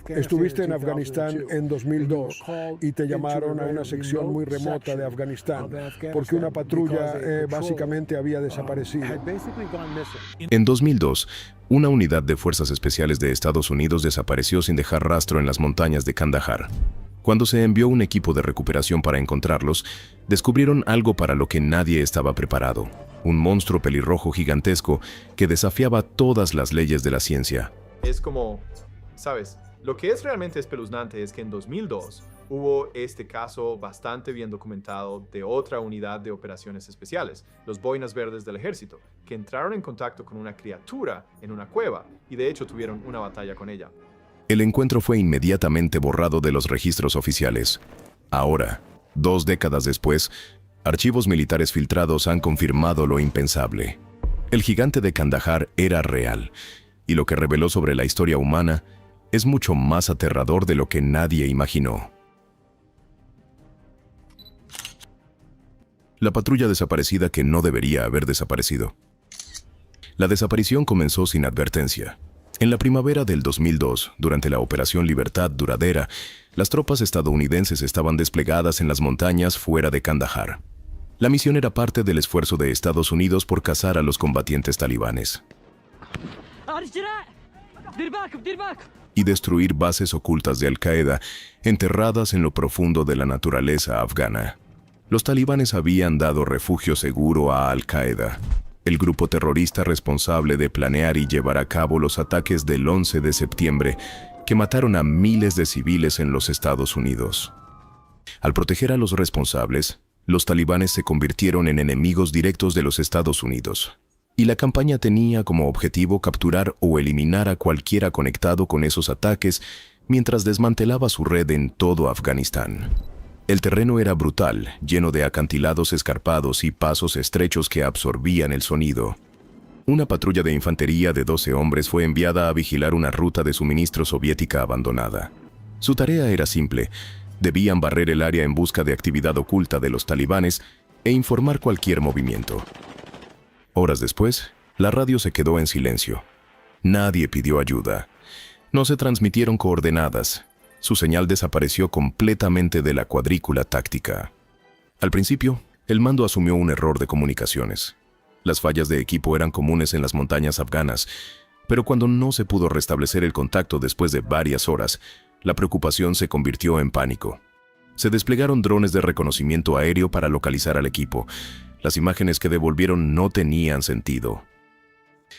Estuviste en Afganistán en 2002 y te llamaron a una sección muy remota de Afganistán porque una patrulla básicamente había desaparecido. En 2002, una unidad de fuerzas especiales de Estados Unidos desapareció sin dejar rastro en las montañas de Kandahar. Cuando se envió un equipo de recuperación para encontrarlos, descubrieron algo para lo que nadie estaba preparado: un monstruo pelirrojo gigantesco que desafiaba todas las leyes de la ciencia. Es como, ¿sabes? Lo que es realmente espeluznante es que en 2002 hubo este caso bastante bien documentado de otra unidad de operaciones especiales, los Boinas Verdes del Ejército, que entraron en contacto con una criatura en una cueva y de hecho tuvieron una batalla con ella. El encuentro fue inmediatamente borrado de los registros oficiales. Ahora, 2 décadas después, archivos militares filtrados han confirmado lo impensable. El gigante de Kandahar era real, y lo que reveló sobre la historia humana es mucho más aterrador de lo que nadie imaginó. La patrulla desaparecida que no debería haber desaparecido. La desaparición comenzó sin advertencia. En la primavera del 2002, durante la Operación Libertad Duradera, las tropas estadounidenses estaban desplegadas en las montañas fuera de Kandahar. La misión era parte del esfuerzo de Estados Unidos por cazar a los combatientes talibanes y destruir bases ocultas de Al-Qaeda enterradas en lo profundo de la naturaleza afgana. Los talibanes habían dado refugio seguro a Al-Qaeda, el grupo terrorista responsable de planear y llevar a cabo los ataques del 11 de septiembre que mataron a miles de civiles en los Estados Unidos. Al proteger a los responsables, los talibanes se convirtieron en enemigos directos de los Estados Unidos, y la campaña tenía como objetivo capturar o eliminar a cualquiera conectado con esos ataques mientras desmantelaba su red en todo Afganistán. El terreno era brutal, lleno de acantilados escarpados y pasos estrechos que absorbían el sonido. Una patrulla de infantería de 12 hombres fue enviada a vigilar una ruta de suministro soviética abandonada. Su tarea era simple: debían barrer el área en busca de actividad oculta de los talibanes e informar cualquier movimiento. Horas después, la radio se quedó en silencio. Nadie pidió ayuda. No se transmitieron coordenadas. Su señal desapareció completamente de la cuadrícula táctica. Al principio, el mando asumió un error de comunicaciones. Las fallas de equipo eran comunes en las montañas afganas, pero cuando no se pudo restablecer el contacto después de varias horas, la preocupación se convirtió en pánico. Se desplegaron drones de reconocimiento aéreo para localizar al equipo. Las imágenes que devolvieron no tenían sentido.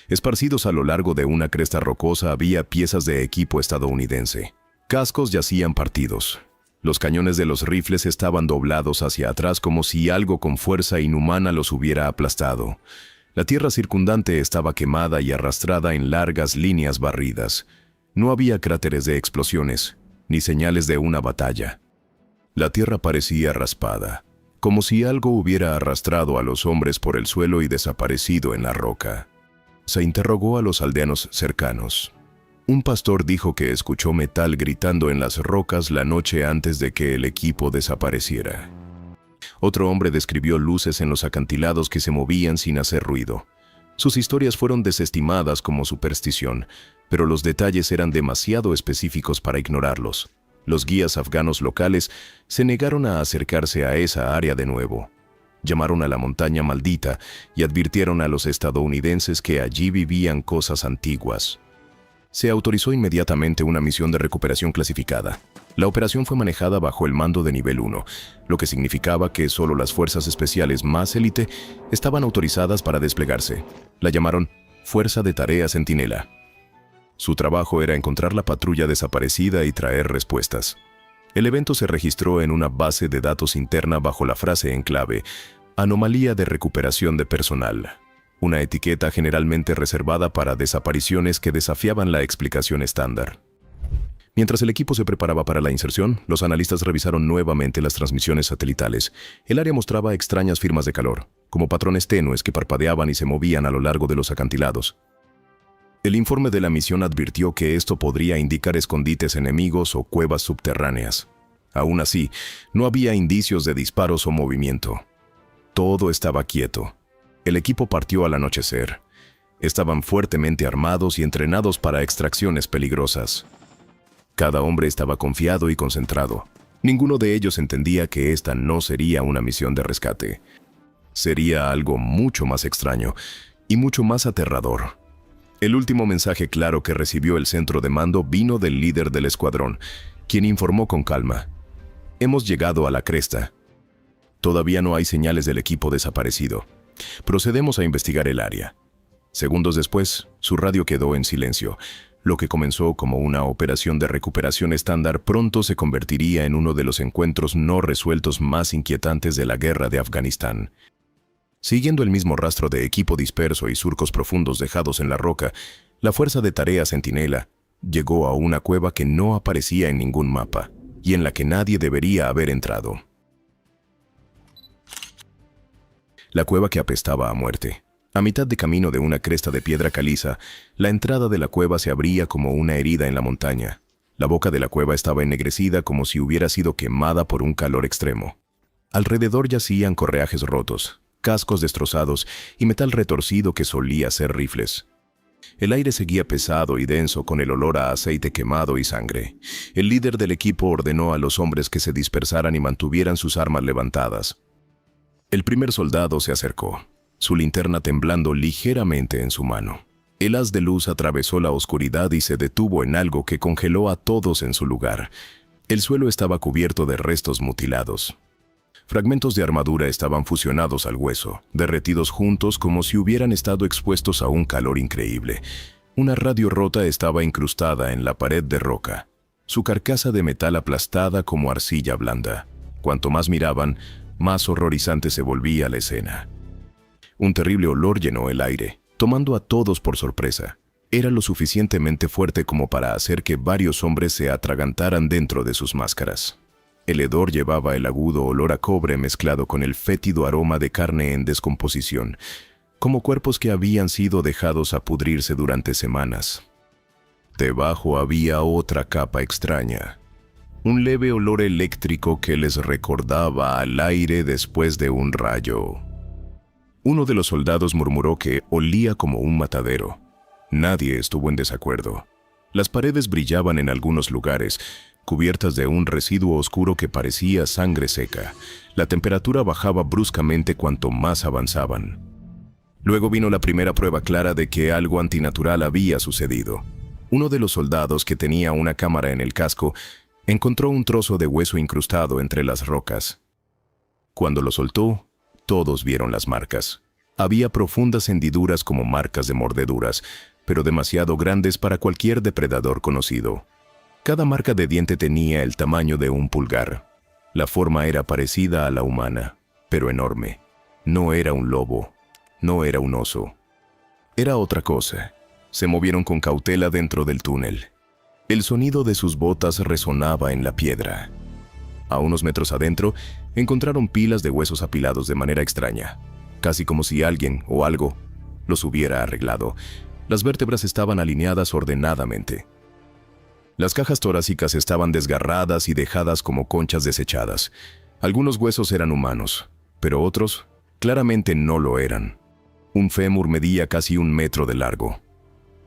Esparcidos a lo largo de una cresta rocosa había piezas de equipo estadounidense. Cascos yacían partidos. Los cañones de los rifles estaban doblados hacia atrás como si algo con fuerza inhumana los hubiera aplastado. La tierra circundante estaba quemada y arrastrada en largas líneas barridas. No había cráteres de explosiones, ni señales de una batalla. La tierra parecía raspada, como si algo hubiera arrastrado a los hombres por el suelo y desaparecido en la roca. Se interrogó a los aldeanos cercanos. Un pastor dijo que escuchó metal gritando en las rocas la noche antes de que el equipo desapareciera. Otro hombre describió luces en los acantilados que se movían sin hacer ruido. Sus historias fueron desestimadas como superstición, pero los detalles eran demasiado específicos para ignorarlos. Los guías afganos locales se negaron a acercarse a esa área de nuevo. Llamaron a la montaña maldita y advirtieron a los estadounidenses que allí vivían cosas antiguas. Se autorizó inmediatamente una misión de recuperación clasificada. La operación fue manejada bajo el mando de nivel 1, lo que significaba que solo las fuerzas especiales más élite estaban autorizadas para desplegarse. La llamaron Fuerza de Tarea Centinela. Su trabajo era encontrar la patrulla desaparecida y traer respuestas. El evento se registró en una base de datos interna bajo la frase en clave: Anomalía de recuperación de personal. Una etiqueta generalmente reservada para desapariciones que desafiaban la explicación estándar. Mientras el equipo se preparaba para la inserción, los analistas revisaron nuevamente las transmisiones satelitales. El área mostraba extrañas firmas de calor, como patrones tenues que parpadeaban y se movían a lo largo de los acantilados. El informe de la misión advirtió que esto podría indicar escondites enemigos o cuevas subterráneas. Aún así, no había indicios de disparos o movimiento. Todo estaba quieto. El equipo partió al anochecer. Estaban fuertemente armados y entrenados para extracciones peligrosas. Cada hombre estaba confiado y concentrado. Ninguno de ellos entendía que esta no sería una misión de rescate. Sería algo mucho más extraño y mucho más aterrador. El último mensaje claro que recibió el centro de mando vino del líder del escuadrón, quien informó con calma: «Hemos llegado a la cresta. Todavía no hay señales del equipo desaparecido. Procedemos a investigar el área». Segundos después, su radio quedó en silencio. Lo que comenzó como una operación de recuperación estándar pronto se convertiría en uno de los encuentros no resueltos más inquietantes de la guerra de Afganistán. Siguiendo el mismo rastro de equipo disperso y surcos profundos dejados en la roca, la Fuerza de Tarea Centinela llegó a una cueva que no aparecía en ningún mapa y en la que nadie debería haber entrado. La cueva que apestaba a muerte. A mitad de camino de una cresta de piedra caliza, la entrada de la cueva se abría como una herida en la montaña. La boca de la cueva estaba ennegrecida como si hubiera sido quemada por un calor extremo. Alrededor yacían correajes rotos, cascos destrozados y metal retorcido que solía ser rifles. El aire seguía pesado y denso con el olor a aceite quemado y sangre. El líder del equipo ordenó a los hombres que se dispersaran y mantuvieran sus armas levantadas. El primer soldado se acercó, su linterna temblando ligeramente en su mano. El haz de luz atravesó la oscuridad y se detuvo en algo que congeló a todos en su lugar. El suelo estaba cubierto de restos mutilados. Fragmentos de armadura estaban fusionados al hueso, derretidos juntos como si hubieran estado expuestos a un calor increíble. Una radio rota estaba incrustada en la pared de roca, su carcasa de metal aplastada como arcilla blanda. Cuanto más miraban, más horrorizante se volvía la escena. Un terrible olor llenó el aire, tomando a todos por sorpresa. Era lo suficientemente fuerte como para hacer que varios hombres se atragantaran dentro de sus máscaras. El hedor llevaba el agudo olor a cobre mezclado con el fétido aroma de carne en descomposición, como cuerpos que habían sido dejados a pudrirse durante semanas. Debajo había otra capa extraña, un leve olor eléctrico que les recordaba al aire después de un rayo. Uno de los soldados murmuró que olía como un matadero. Nadie estuvo en desacuerdo. Las paredes brillaban en algunos lugares, cubiertas de un residuo oscuro que parecía sangre seca. La temperatura bajaba bruscamente cuanto más avanzaban. Luego vino la primera prueba clara de que algo antinatural había sucedido. Uno de los soldados, que tenía una cámara en el casco, encontró un trozo de hueso incrustado entre las rocas. Cuando lo soltó, todos vieron las marcas. Había profundas hendiduras como marcas de mordeduras, pero demasiado grandes para cualquier depredador conocido. Cada marca de diente tenía el tamaño de un pulgar. La forma era parecida a la humana, pero enorme. No era un lobo, no era un oso. Era otra cosa. Se movieron con cautela dentro del túnel. El sonido de sus botas resonaba en la piedra. A unos metros adentro, encontraron pilas de huesos apilados de manera extraña, casi como si alguien o algo los hubiera arreglado. Las vértebras estaban alineadas ordenadamente. Las cajas torácicas estaban desgarradas y dejadas como conchas desechadas. Algunos huesos eran humanos, pero otros claramente no lo eran. Un fémur medía casi 1 metro de largo.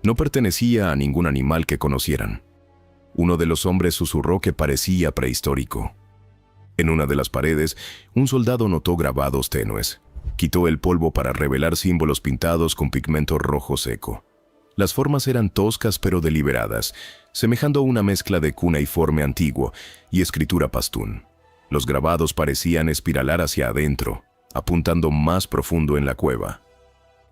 No pertenecía a ningún animal que conocieran. Uno de los hombres susurró que parecía prehistórico. En una de las paredes, un soldado notó grabados tenues. Quitó el polvo para revelar símbolos pintados con pigmento rojo seco. Las formas eran toscas pero deliberadas, semejando una mezcla de cuneiforme antiguo y escritura pastún. Los grabados parecían espiralar hacia adentro, apuntando más profundo en la cueva.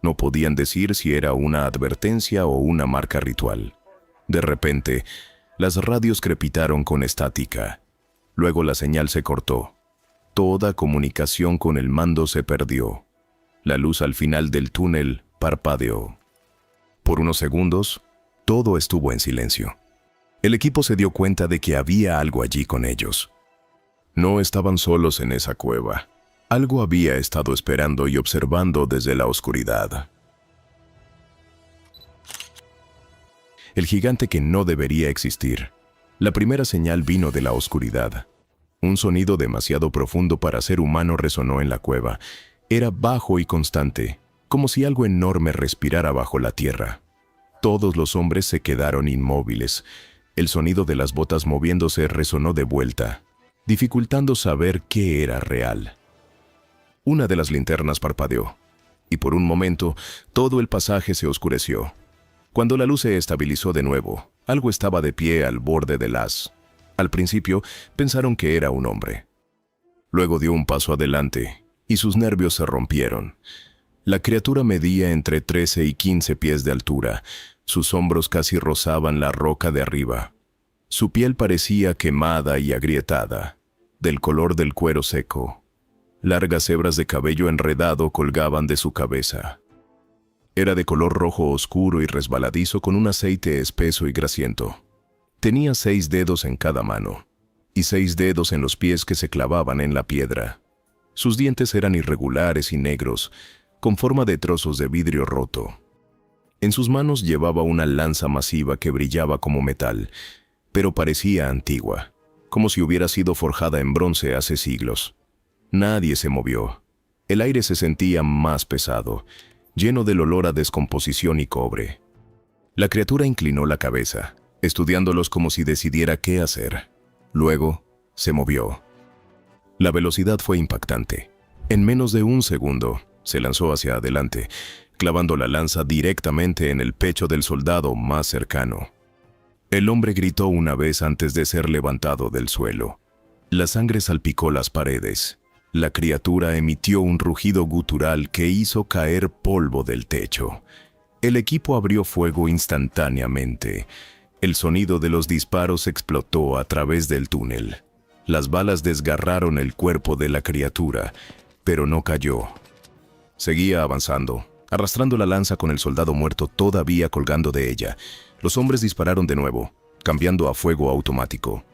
No podían decir si era una advertencia o una marca ritual. De repente, las radios crepitaron con estática. Luego la señal se cortó. Toda comunicación con el mando se perdió. La luz al final del túnel parpadeó. Por unos segundos, todo estuvo en silencio. El equipo se dio cuenta de que había algo allí con ellos. No estaban solos en esa cueva. Algo había estado esperando y observando desde la oscuridad. El gigante que no debería existir. La primera señal vino de la oscuridad. Un sonido demasiado profundo para ser humano resonó en la cueva. Era bajo y constante, como si algo enorme respirara bajo la tierra. Todos los hombres se quedaron inmóviles. El sonido de las botas moviéndose resonó de vuelta, dificultando saber qué era real. Una de las linternas parpadeó, y por un momento todo el pasaje se oscureció. Cuando la luz se estabilizó de nuevo, algo estaba de pie al borde del haz. Al principio pensaron que era un hombre. Luego dio un paso adelante, y sus nervios se rompieron. La criatura medía entre 13 y 15 pies de altura. Sus hombros casi rozaban la roca de arriba. Su piel parecía quemada y agrietada, del color del cuero seco. Largas hebras de cabello enredado colgaban de su cabeza. Era de color rojo oscuro y resbaladizo con un aceite espeso y grasiento. Tenía 6 dedos en cada mano, y 6 dedos en los pies que se clavaban en la piedra. Sus dientes eran irregulares y negros, con forma de trozos de vidrio roto. En sus manos llevaba una lanza masiva que brillaba como metal, pero parecía antigua, como si hubiera sido forjada en bronce hace siglos. Nadie se movió. El aire se sentía más pesado, lleno del olor a descomposición y cobre. La criatura inclinó la cabeza, estudiándolos como si decidiera qué hacer. Luego, se movió. La velocidad fue impactante. En menos de un segundo, se lanzó hacia adelante, clavando la lanza directamente en el pecho del soldado más cercano. El hombre gritó una vez antes de ser levantado del suelo. La sangre salpicó las paredes. La criatura emitió un rugido gutural que hizo caer polvo del techo. El equipo abrió fuego instantáneamente. El sonido de los disparos explotó a través del túnel. Las balas desgarraron el cuerpo de la criatura, pero no cayó. Seguía avanzando, arrastrando la lanza con el soldado muerto todavía colgando de ella. Los hombres dispararon de nuevo, cambiando a fuego automático.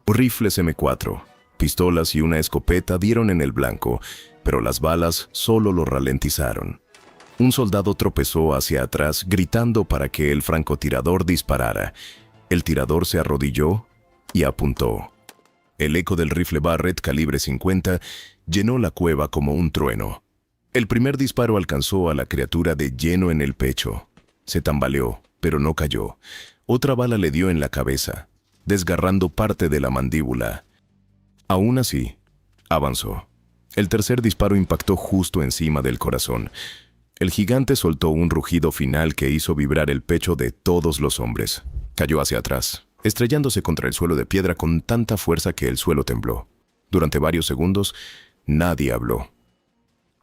Rifles M4, pistolas y una escopeta dieron en el blanco, pero las balas solo lo ralentizaron. Un soldado tropezó hacia atrás, gritando para que el francotirador disparara. El tirador se arrodilló y apuntó. El eco del rifle Barrett calibre 50 llenó la cueva como un trueno. El primer disparo alcanzó a la criatura de lleno en el pecho. Se tambaleó, pero no cayó. Otra bala le dio en la cabeza, desgarrando parte de la mandíbula. Aún así, avanzó. El tercer disparo impactó justo encima del corazón. El gigante soltó un rugido final que hizo vibrar el pecho de todos los hombres. Cayó hacia atrás, estrellándose contra el suelo de piedra con tanta fuerza que el suelo tembló. Durante varios segundos, nadie habló.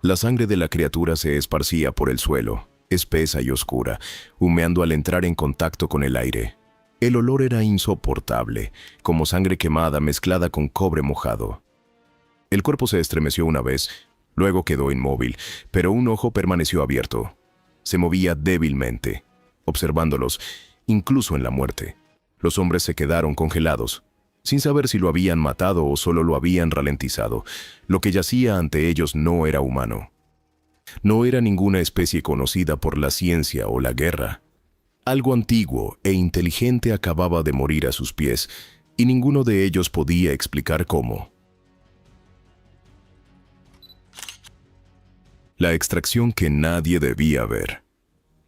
La sangre de la criatura se esparcía por el suelo, espesa y oscura, humeando al entrar en contacto con el aire. El olor era insoportable, como sangre quemada mezclada con cobre mojado. El cuerpo se estremeció una vez, luego quedó inmóvil, pero un ojo permaneció abierto. Se movía débilmente, observándolos, incluso en la muerte. Los hombres se quedaron congelados, sin saber si lo habían matado o solo lo habían ralentizado. Lo que yacía ante ellos no era humano. No era ninguna especie conocida por la ciencia o la guerra. Algo antiguo e inteligente acababa de morir a sus pies, y ninguno de ellos podía explicar cómo. La extracción que nadie debía ver.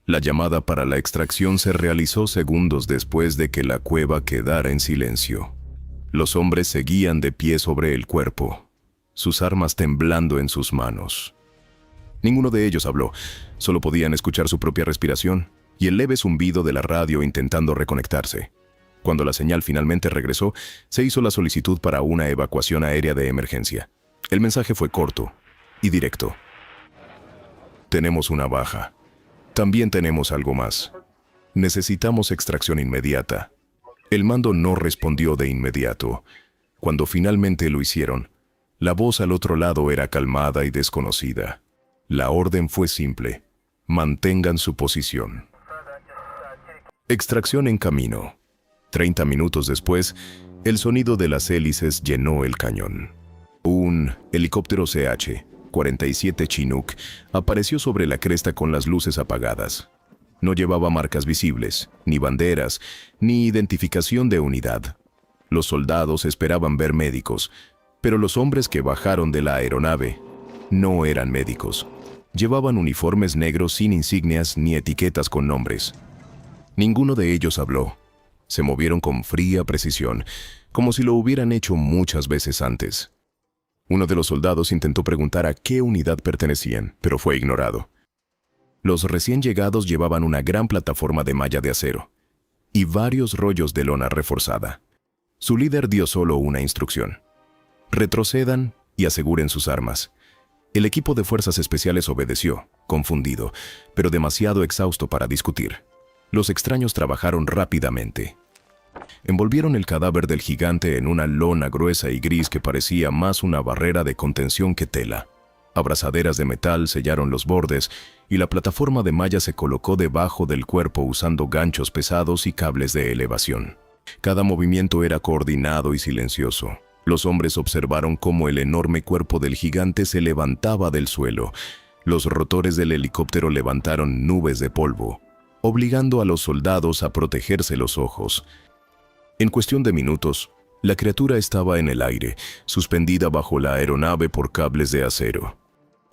La llamada para la extracción se realizó segundos después de que la cueva quedara en silencio. Los hombres seguían de pie sobre el cuerpo, sus armas temblando en sus manos. Ninguno de ellos habló, solo podían escuchar su propia respiración y el leve zumbido de la radio intentando reconectarse. Cuando la señal finalmente regresó, se hizo la solicitud para una evacuación aérea de emergencia. El mensaje fue corto y directo. Tenemos una baja. También tenemos algo más. Necesitamos extracción inmediata. El mando no respondió de inmediato. Cuando finalmente lo hicieron, la voz al otro lado era calmada y desconocida. La orden fue simple: mantengan su posición. Extracción en camino. 30 minutos después, el sonido de las hélices llenó el cañón. Un helicóptero CH-47 Chinook apareció sobre la cresta con las luces apagadas. No llevaba marcas visibles, ni banderas, ni identificación de unidad. Los soldados esperaban ver médicos, pero los hombres que bajaron de la aeronave no eran médicos. Llevaban uniformes negros sin insignias ni etiquetas con nombres. Ninguno de ellos habló. Se movieron con fría precisión, como si lo hubieran hecho muchas veces antes. Uno de los soldados intentó preguntar a qué unidad pertenecían, pero fue ignorado. Los recién llegados llevaban una gran plataforma de malla de acero y varios rollos de lona reforzada. Su líder dio solo una instrucción: retrocedan y aseguren sus armas. El equipo de fuerzas especiales obedeció, confundido, pero demasiado exhausto para discutir. Los extraños trabajaron rápidamente. Envolvieron el cadáver del gigante en una lona gruesa y gris que parecía más una barrera de contención que tela. Abrazaderas de metal sellaron los bordes y la plataforma de malla se colocó debajo del cuerpo usando ganchos pesados y cables de elevación. Cada movimiento era coordinado y silencioso. Los hombres observaron cómo el enorme cuerpo del gigante se levantaba del suelo. Los rotores del helicóptero levantaron nubes de polvo, obligando a los soldados a protegerse los ojos. En cuestión de minutos, la criatura estaba en el aire, suspendida bajo la aeronave por cables de acero.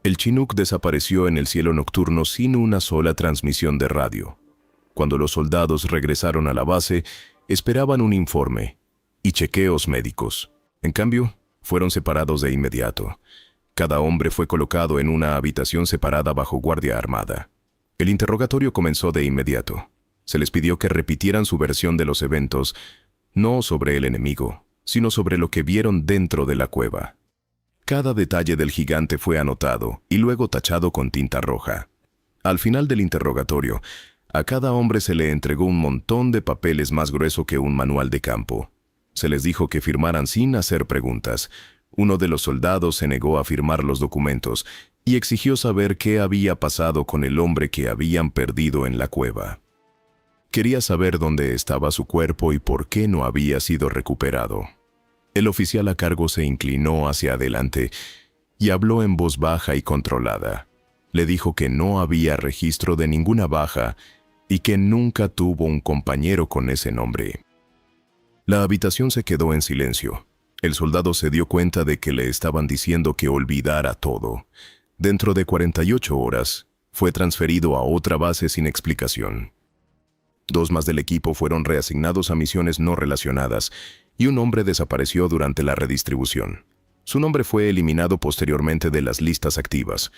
El Chinook desapareció en el cielo nocturno sin una sola transmisión de radio. Cuando los soldados regresaron a la base, esperaban un informe y chequeos médicos. En cambio, fueron separados de inmediato. Cada hombre fue colocado en una habitación separada bajo guardia armada. El interrogatorio comenzó de inmediato. Se les pidió que repitieran su versión de los eventos, no sobre el enemigo, sino sobre lo que vieron dentro de la cueva. Cada detalle del gigante fue anotado y luego tachado con tinta roja. Al final del interrogatorio, a cada hombre se le entregó un montón de papeles más grueso que un manual de campo. Se les dijo que firmaran sin hacer preguntas. Uno de los soldados se negó a firmar los documentos y exigió saber qué había pasado con el hombre que habían perdido en la cueva. Quería saber dónde estaba su cuerpo y por qué no había sido recuperado. El oficial a cargo se inclinó hacia adelante y habló en voz baja y controlada. Le dijo que no había registro de ninguna baja y que nunca tuvo un compañero con ese nombre. La habitación se quedó en silencio. El soldado se dio cuenta de que le estaban diciendo que olvidara todo. Dentro de 48 horas, fue transferido a otra base sin explicación. 2 más del equipo fueron reasignados a misiones no relacionadas y un hombre desapareció durante la redistribución. Su nombre fue eliminado posteriormente de las listas activas.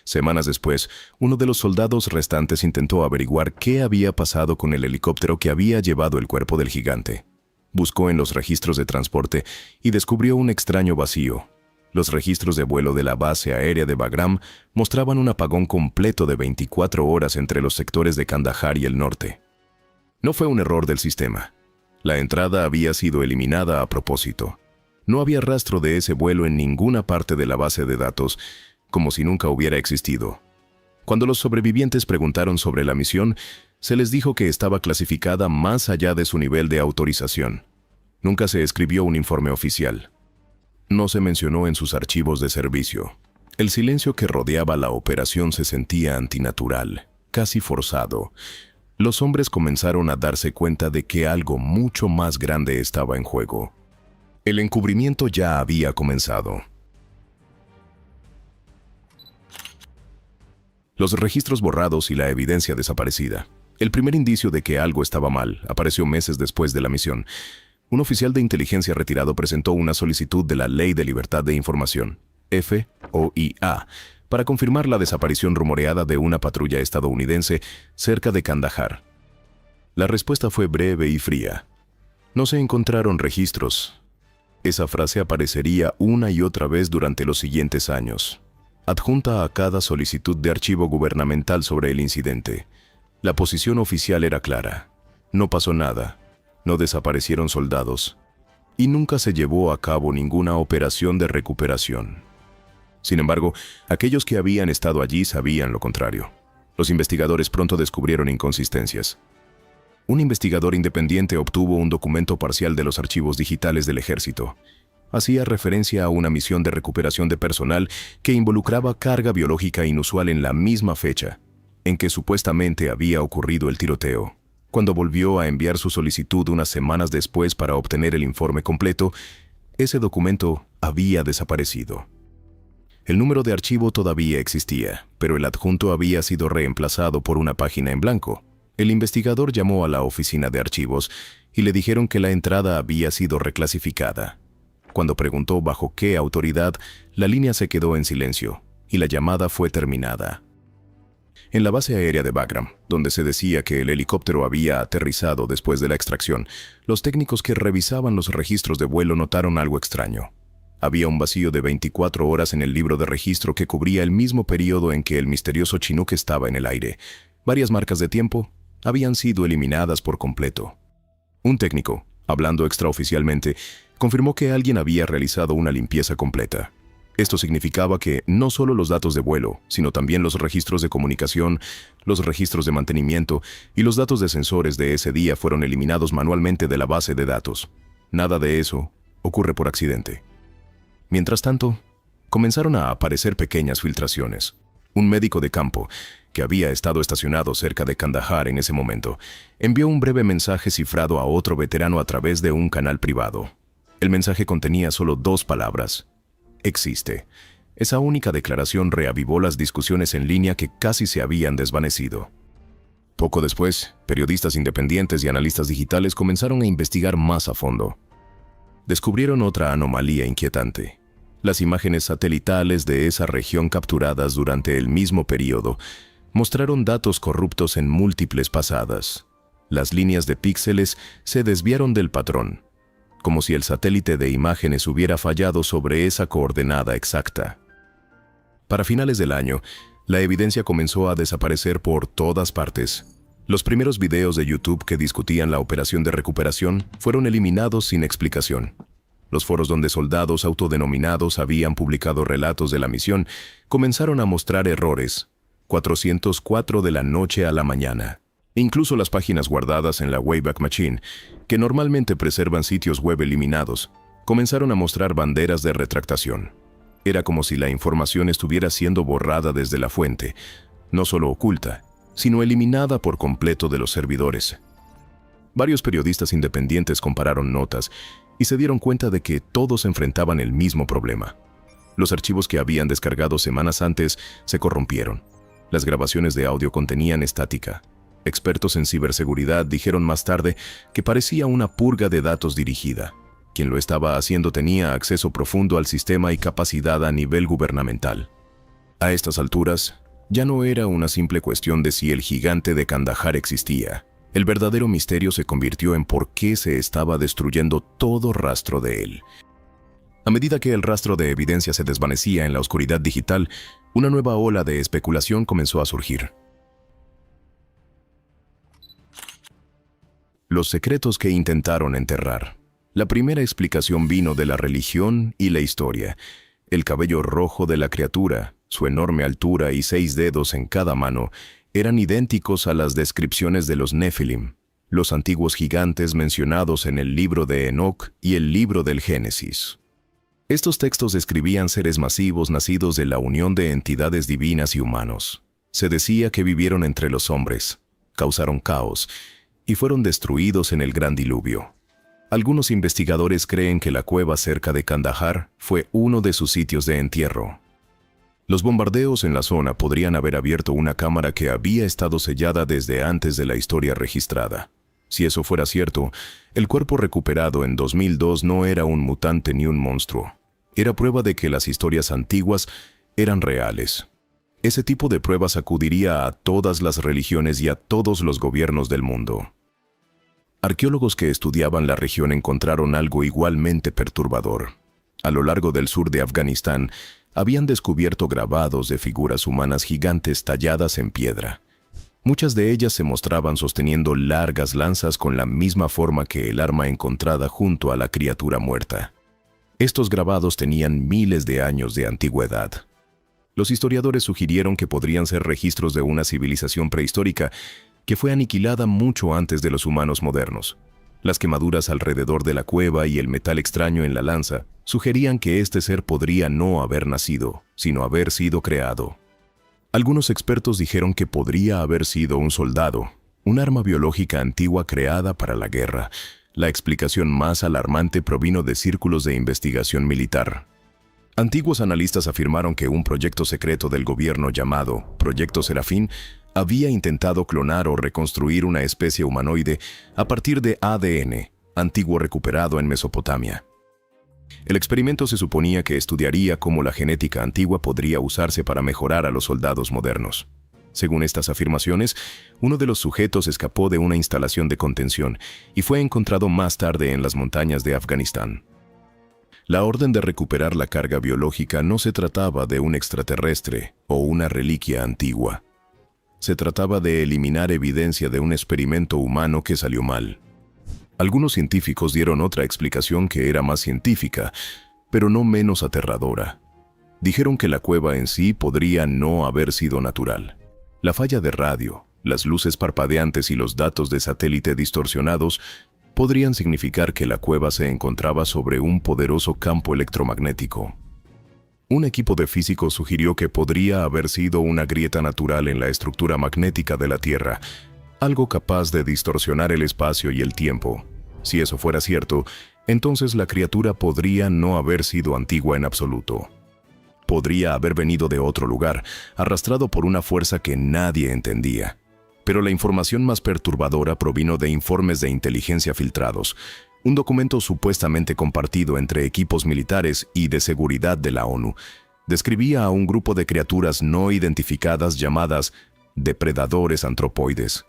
Semanas después, uno de los soldados restantes intentó averiguar qué había pasado con el helicóptero que había llevado el cuerpo del gigante. Buscó en los registros de transporte y descubrió un extraño vacío. Los registros de vuelo de la base aérea de Bagram mostraban un apagón completo de 24 horas entre los sectores de Kandahar y el norte. No fue un error del sistema. La entrada había sido eliminada a propósito. No había rastro de ese vuelo en ninguna parte de la base de datos, como si nunca hubiera existido. Cuando los sobrevivientes preguntaron sobre la misión, se les dijo que estaba clasificada más allá de su nivel de autorización. Nunca se escribió un informe oficial. No se mencionó en sus archivos de servicio. El silencio que rodeaba la operación se sentía antinatural, casi forzado. Los hombres comenzaron a darse cuenta de que algo mucho más grande estaba en juego. El encubrimiento ya había comenzado. Los registros borrados y la evidencia desaparecida. El primer indicio de que algo estaba mal apareció meses después de la misión. Un oficial de inteligencia retirado presentó una solicitud de la Ley de Libertad de Información, FOIA, para confirmar la desaparición rumoreada de una patrulla estadounidense cerca de Kandahar. La respuesta fue breve y fría. No se encontraron registros. Esa frase aparecería una y otra vez durante los siguientes años, adjunta a cada solicitud de archivo gubernamental sobre el incidente. La posición oficial era clara. No pasó nada. No desaparecieron soldados, y nunca se llevó a cabo ninguna operación de recuperación. Sin embargo, aquellos que habían estado allí sabían lo contrario. Los investigadores pronto descubrieron inconsistencias. Un investigador independiente obtuvo un documento parcial de los archivos digitales del ejército. Hacía referencia a una misión de recuperación de personal que involucraba carga biológica inusual en la misma fecha en que supuestamente había ocurrido el tiroteo. Cuando volvió a enviar su solicitud unas semanas después para obtener el informe completo, ese documento había desaparecido. El número de archivo todavía existía, pero el adjunto había sido reemplazado por una página en blanco. El investigador llamó a la oficina de archivos y le dijeron que la entrada había sido reclasificada. Cuando preguntó bajo qué autoridad, la línea se quedó en silencio y la llamada fue terminada. En la base aérea de Bagram, donde se decía que el helicóptero había aterrizado después de la extracción, los técnicos que revisaban los registros de vuelo notaron algo extraño. Había un vacío de 24 horas en el libro de registro que cubría el mismo periodo en que el misterioso Chinook estaba en el aire. Varias marcas de tiempo habían sido eliminadas por completo. Un técnico, hablando extraoficialmente, confirmó que alguien había realizado una limpieza completa. Esto significaba que no solo los datos de vuelo, sino también los registros de comunicación, los registros de mantenimiento y los datos de sensores de ese día fueron eliminados manualmente de la base de datos. Nada de eso ocurre por accidente. Mientras tanto, comenzaron a aparecer pequeñas filtraciones. Un médico de campo, que había estado estacionado cerca de Kandahar en ese momento, envió un breve mensaje cifrado a otro veterano a través de un canal privado. El mensaje contenía solo 2 palabras: existe. Esa única declaración reavivó las discusiones en línea que casi se habían desvanecido. Poco después, periodistas independientes y analistas digitales comenzaron a investigar más a fondo. Descubrieron otra anomalía inquietante. Las imágenes satelitales de esa región capturadas durante el mismo periodo mostraron datos corruptos en múltiples pasadas. Las líneas de píxeles se desviaron del patrón, como si el satélite de imágenes hubiera fallado sobre esa coordenada exacta. Para finales del año, la evidencia comenzó a desaparecer por todas partes. Los primeros videos de YouTube que discutían la operación de recuperación fueron eliminados sin explicación. Los foros donde soldados autodenominados habían publicado relatos de la misión comenzaron a mostrar errores. 404 de la noche a la mañana. Incluso las páginas guardadas en la Wayback Machine, que normalmente preservan sitios web eliminados, comenzaron a mostrar banderas de retractación. Era como si la información estuviera siendo borrada desde la fuente, no solo oculta, sino eliminada por completo de los servidores. Varios periodistas independientes compararon notas y se dieron cuenta de que todos enfrentaban el mismo problema. Los archivos que habían descargado semanas antes se corrompieron. Las grabaciones de audio contenían estática. Expertos en ciberseguridad dijeron más tarde que parecía una purga de datos dirigida. Quien lo estaba haciendo tenía acceso profundo al sistema y capacidad a nivel gubernamental. A estas alturas, ya no era una simple cuestión de si el gigante de Kandahar existía. El verdadero misterio se convirtió en por qué se estaba destruyendo todo rastro de él. A medida que el rastro de evidencia se desvanecía en la oscuridad digital, una nueva ola de especulación comenzó a surgir. Los secretos que intentaron enterrar. La primera explicación vino de la religión y la historia. El cabello rojo de la criatura, su enorme altura y 6 dedos en cada mano, eran idénticos a las descripciones de los Nefilim, los antiguos gigantes mencionados en el libro de Enoc y el libro del Génesis. Estos textos describían seres masivos nacidos de la unión de entidades divinas y humanos. Se decía que vivieron entre los hombres, causaron caos y fueron destruidos en el gran diluvio. Algunos investigadores creen que la cueva cerca de Kandahar fue uno de sus sitios de entierro. Los bombardeos en la zona podrían haber abierto una cámara que había estado sellada desde antes de la historia registrada. Si eso fuera cierto, el cuerpo recuperado en 2002 no era un mutante ni un monstruo. Era prueba de que las historias antiguas eran reales. Ese tipo de pruebas sacudiría a todas las religiones y a todos los gobiernos del mundo. Arqueólogos que estudiaban la región encontraron algo igualmente perturbador. A lo largo del sur de Afganistán, habían descubierto grabados de figuras humanas gigantes talladas en piedra. Muchas de ellas se mostraban sosteniendo largas lanzas con la misma forma que el arma encontrada junto a la criatura muerta. Estos grabados tenían miles de años de antigüedad. Los historiadores sugirieron que podrían ser registros de una civilización prehistórica que fue aniquilada mucho antes de los humanos modernos. Las quemaduras alrededor de la cueva y el metal extraño en la lanza sugerían que este ser podría no haber nacido, sino haber sido creado. Algunos expertos dijeron que podría haber sido un soldado, un arma biológica antigua creada para la guerra. La explicación más alarmante provino de círculos de investigación militar. Antiguos analistas afirmaron que un proyecto secreto del gobierno llamado Proyecto Serafín había intentado clonar o reconstruir una especie humanoide a partir de ADN antiguo recuperado en Mesopotamia. El experimento se suponía que estudiaría cómo la genética antigua podría usarse para mejorar a los soldados modernos. Según estas afirmaciones, uno de los sujetos escapó de una instalación de contención y fue encontrado más tarde en las montañas de Afganistán. La orden de recuperar la carga biológica no se trataba de un extraterrestre o una reliquia antigua. Se trataba de eliminar evidencia de un experimento humano que salió mal. Algunos científicos dieron otra explicación que era más científica, pero no menos aterradora. Dijeron que la cueva en sí podría no haber sido natural. La falla de radio, las luces parpadeantes y los datos de satélite distorsionados podrían significar que la cueva se encontraba sobre un poderoso campo electromagnético. Un equipo de físicos sugirió que podría haber sido una grieta natural en la estructura magnética de la Tierra, algo capaz de distorsionar el espacio y el tiempo. Si eso fuera cierto, entonces la criatura podría no haber sido antigua en absoluto. Podría haber venido de otro lugar, arrastrado por una fuerza que nadie entendía. Pero la información más perturbadora provino de informes de inteligencia filtrados, un documento supuestamente compartido entre equipos militares y de seguridad de la ONU. Describía a un grupo de criaturas no identificadas llamadas depredadores antropoides.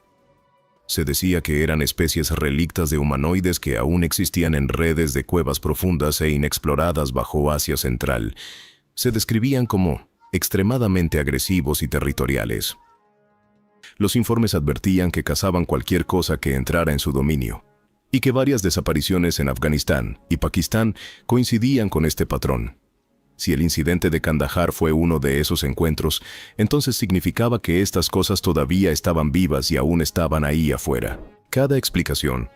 Se decía que eran especies relictas de humanoides que aún existían en redes de cuevas profundas e inexploradas bajo Asia Central. Se describían como extremadamente agresivos y territoriales. Los informes advertían que cazaban cualquier cosa que entrara en su dominio, y que varias desapariciones en Afganistán y Pakistán coincidían con este patrón. Si el incidente de Kandahar fue uno de esos encuentros, entonces significaba que estas cosas todavía estaban vivas y aún estaban ahí afuera. Cada explicación,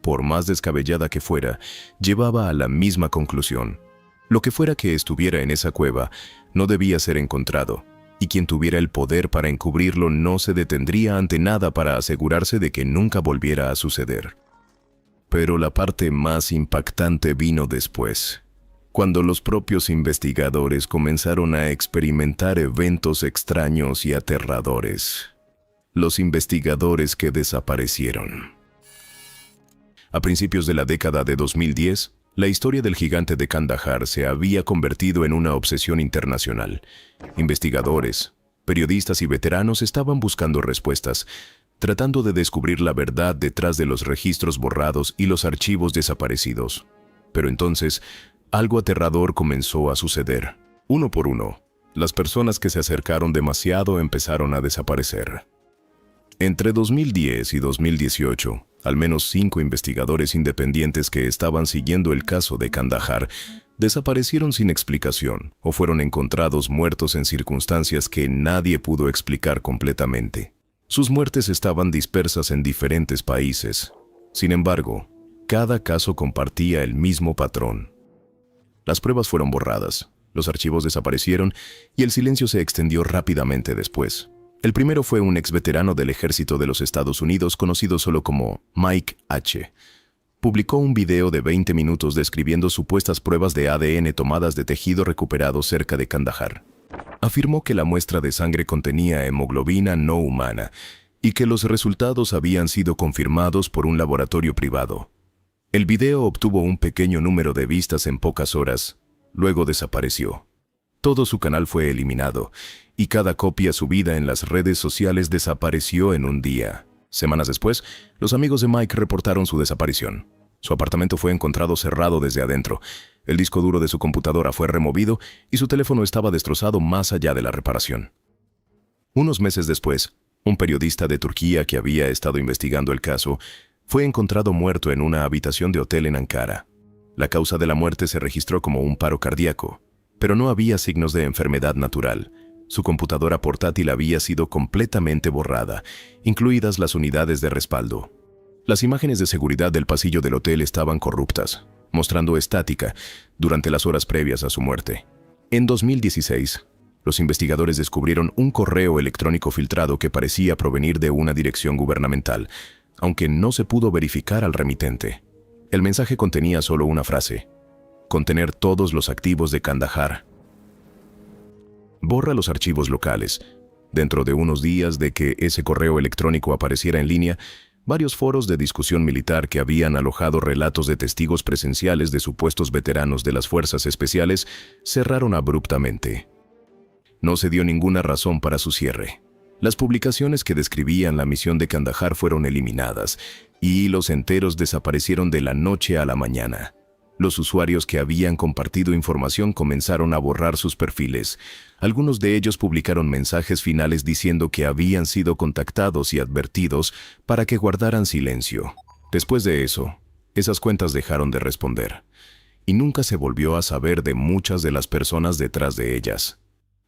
por más descabellada que fuera, llevaba a la misma conclusión. Lo que fuera que estuviera en esa cueva no debía ser encontrado, y quien tuviera el poder para encubrirlo no se detendría ante nada para asegurarse de que nunca volviera a suceder. Pero la parte más impactante vino después, cuando los propios investigadores comenzaron a experimentar eventos extraños y aterradores. Los investigadores que desaparecieron. A principios de la década de 2010, la historia del gigante de Kandahar se había convertido en una obsesión internacional. Investigadores, periodistas y veteranos estaban buscando respuestas, tratando de descubrir la verdad detrás de los registros borrados y los archivos desaparecidos. Pero entonces, algo aterrador comenzó a suceder. Uno por uno, las personas que se acercaron demasiado empezaron a desaparecer. Entre 2010 y 2018, al menos 5 investigadores independientes que estaban siguiendo el caso de Kandahar desaparecieron sin explicación o fueron encontrados muertos en circunstancias que nadie pudo explicar completamente. Sus muertes estaban dispersas en diferentes países. Sin embargo, cada caso compartía el mismo patrón. Las pruebas fueron borradas, los archivos desaparecieron y el silencio se extendió rápidamente después. El primero fue un exveterano del ejército de los Estados Unidos conocido solo como Mike H. Publicó un video de 20 minutos describiendo supuestas pruebas de ADN tomadas de tejido recuperado cerca de Kandahar. Afirmó que la muestra de sangre contenía hemoglobina no humana y que los resultados habían sido confirmados por un laboratorio privado. El video obtuvo un pequeño número de vistas en pocas horas, luego desapareció. Todo su canal fue eliminado, y cada copia subida en las redes sociales desapareció en un día. Semanas después, los amigos de Mike reportaron su desaparición. Su apartamento fue encontrado cerrado desde adentro, el disco duro de su computadora fue removido y su teléfono estaba destrozado más allá de la reparación. Unos meses después, un periodista de Turquía que había estado investigando el caso fue encontrado muerto en una habitación de hotel en Ankara. La causa de la muerte se registró como un paro cardíaco, pero no había signos de enfermedad natural. Su computadora portátil había sido completamente borrada, incluidas las unidades de respaldo. Las imágenes de seguridad del pasillo del hotel estaban corruptas, mostrando estática durante las horas previas a su muerte. En 2016, los investigadores descubrieron un correo electrónico filtrado que parecía provenir de una dirección gubernamental, aunque no se pudo verificar al remitente. El mensaje contenía solo una frase: contener todos los activos de Kandahar. Borra los archivos locales. Dentro de unos días de que ese correo electrónico apareciera en línea, varios foros de discusión militar que habían alojado relatos de testigos presenciales de supuestos veteranos de las fuerzas especiales cerraron abruptamente. No se dio ninguna razón para su cierre. Las publicaciones que describían la misión de Kandahar fueron eliminadas y hilos enteros desaparecieron de la noche a la mañana. Los usuarios que habían compartido información comenzaron a borrar sus perfiles. Algunos de ellos publicaron mensajes finales diciendo que habían sido contactados y advertidos para que guardaran silencio. Después de eso, esas cuentas dejaron de responder, y nunca se volvió a saber de muchas de las personas detrás de ellas.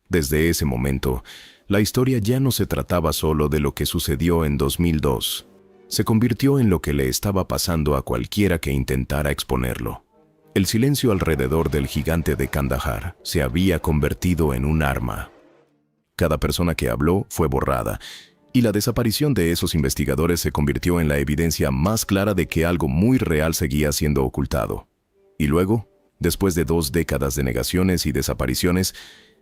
Desde ese momento, la historia ya no se trataba solo de lo que sucedió en 2002. Se convirtió en lo que le estaba pasando a cualquiera que intentara exponerlo. El silencio alrededor del gigante de Kandahar se había convertido en un arma. Cada persona que habló fue borrada, y la desaparición de esos investigadores se convirtió en la evidencia más clara de que algo muy real seguía siendo ocultado. Y luego, después de 2 décadas de negaciones y desapariciones,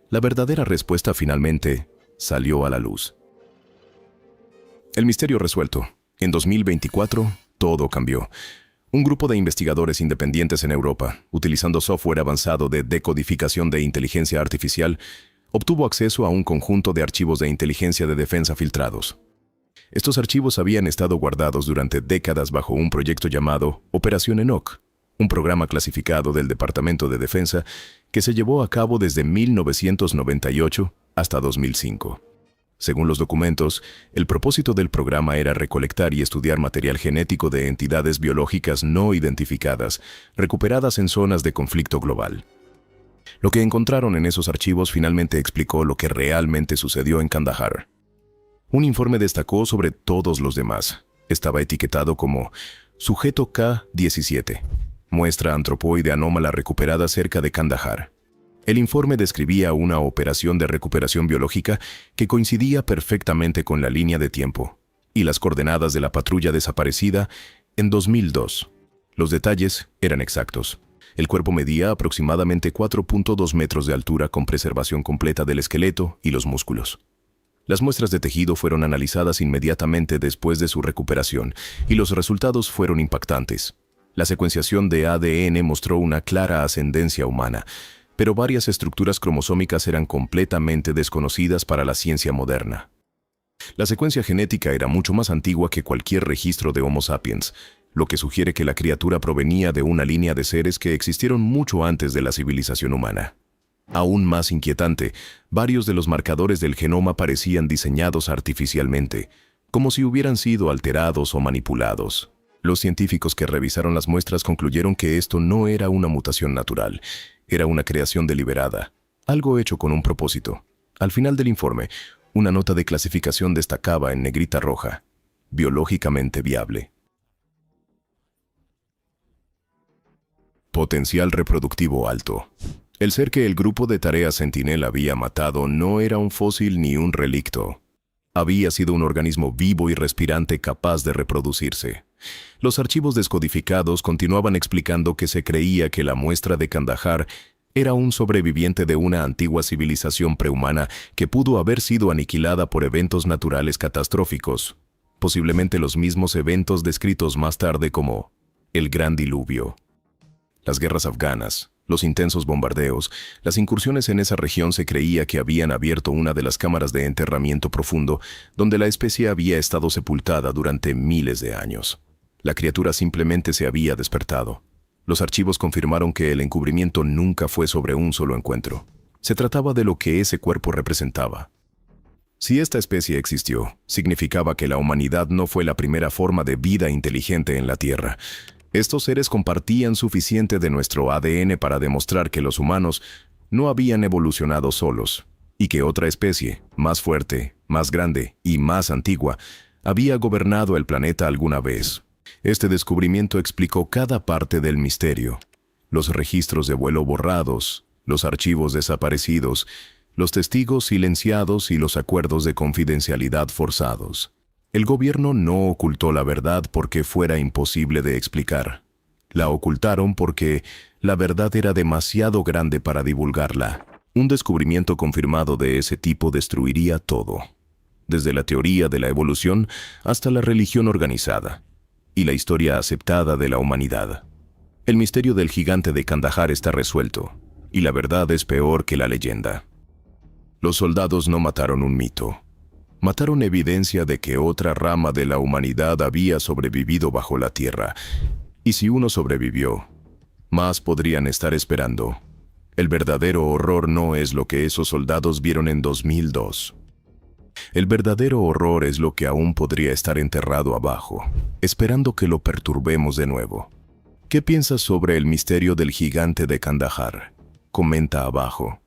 la verdadera respuesta finalmente salió a la luz. El misterio resuelto. En 2024, todo cambió. Un grupo de investigadores independientes en Europa, utilizando software avanzado de decodificación de inteligencia artificial, obtuvo acceso a un conjunto de archivos de inteligencia de defensa filtrados. Estos archivos habían estado guardados durante décadas bajo un proyecto llamado Operación Enoch, un programa clasificado del Departamento de Defensa que se llevó a cabo desde 1998 hasta 2005. Según los documentos, el propósito del programa era recolectar y estudiar material genético de entidades biológicas no identificadas, recuperadas en zonas de conflicto global. Lo que encontraron en esos archivos finalmente explicó lo que realmente sucedió en Kandahar. Un informe destacó sobre todos los demás. Estaba etiquetado como Sujeto K-17, muestra antropoide anómala recuperada cerca de Kandahar. El informe describía una operación de recuperación biológica que coincidía perfectamente con la línea de tiempo y las coordenadas de la patrulla desaparecida en 2002. Los detalles eran exactos. El cuerpo medía aproximadamente 4.2 metros de altura con preservación completa del esqueleto y los músculos. Las muestras de tejido fueron analizadas inmediatamente después de su recuperación y los resultados fueron impactantes. La secuenciación de ADN mostró una clara ascendencia humana, pero varias estructuras cromosómicas eran completamente desconocidas para la ciencia moderna. La secuencia genética era mucho más antigua que cualquier registro de Homo sapiens, lo que sugiere que la criatura provenía de una línea de seres que existieron mucho antes de la civilización humana. Aún más inquietante, varios de los marcadores del genoma parecían diseñados artificialmente, como si hubieran sido alterados o manipulados. Los científicos que revisaron las muestras concluyeron que esto no era una mutación natural, era una creación deliberada, algo hecho con un propósito. Al final del informe, una nota de clasificación destacaba en negrita roja: biológicamente viable. Potencial reproductivo alto. El ser que el grupo de Tarea Sentinel había matado no era un fósil ni un relicto. Había sido un organismo vivo y respirante capaz de reproducirse. Los archivos descodificados continuaban explicando que se creía que la muestra de Kandahar era un sobreviviente de una antigua civilización prehumana que pudo haber sido aniquilada por eventos naturales catastróficos, posiblemente los mismos eventos descritos más tarde como el Gran Diluvio. Las guerras afganas, los intensos bombardeos, las incursiones en esa región se creía que habían abierto una de las cámaras de enterramiento profundo donde la especie había estado sepultada durante miles de años. La criatura simplemente se había despertado. Los archivos confirmaron que el encubrimiento nunca fue sobre un solo encuentro. Se trataba de lo que ese cuerpo representaba. Si esta especie existió, significaba que la humanidad no fue la primera forma de vida inteligente en la Tierra. Estos seres compartían suficiente de nuestro ADN para demostrar que los humanos no habían evolucionado solos, y que otra especie, más fuerte, más grande y más antigua, había gobernado el planeta alguna vez. Este descubrimiento explicó cada parte del misterio: los registros de vuelo borrados, los archivos desaparecidos, los testigos silenciados y los acuerdos de confidencialidad forzados. El gobierno no ocultó la verdad porque fuera imposible de explicar. La ocultaron porque la verdad era demasiado grande para divulgarla. Un descubrimiento confirmado de ese tipo destruiría todo. desde la teoría de la evolución hasta la religión organizada y la historia aceptada de la humanidad. El misterio del gigante de Kandahar está resuelto, y la verdad es peor que la leyenda. Los soldados no mataron un mito. Mataron evidencia de que otra rama de la humanidad había sobrevivido bajo la tierra. Y si uno sobrevivió, más podrían estar esperando. El verdadero horror no es lo que esos soldados vieron en 2002. El verdadero horror es lo que aún podría estar enterrado abajo, esperando que lo perturbemos de nuevo. ¿Qué piensas sobre el misterio del gigante de Kandahar? Comenta abajo.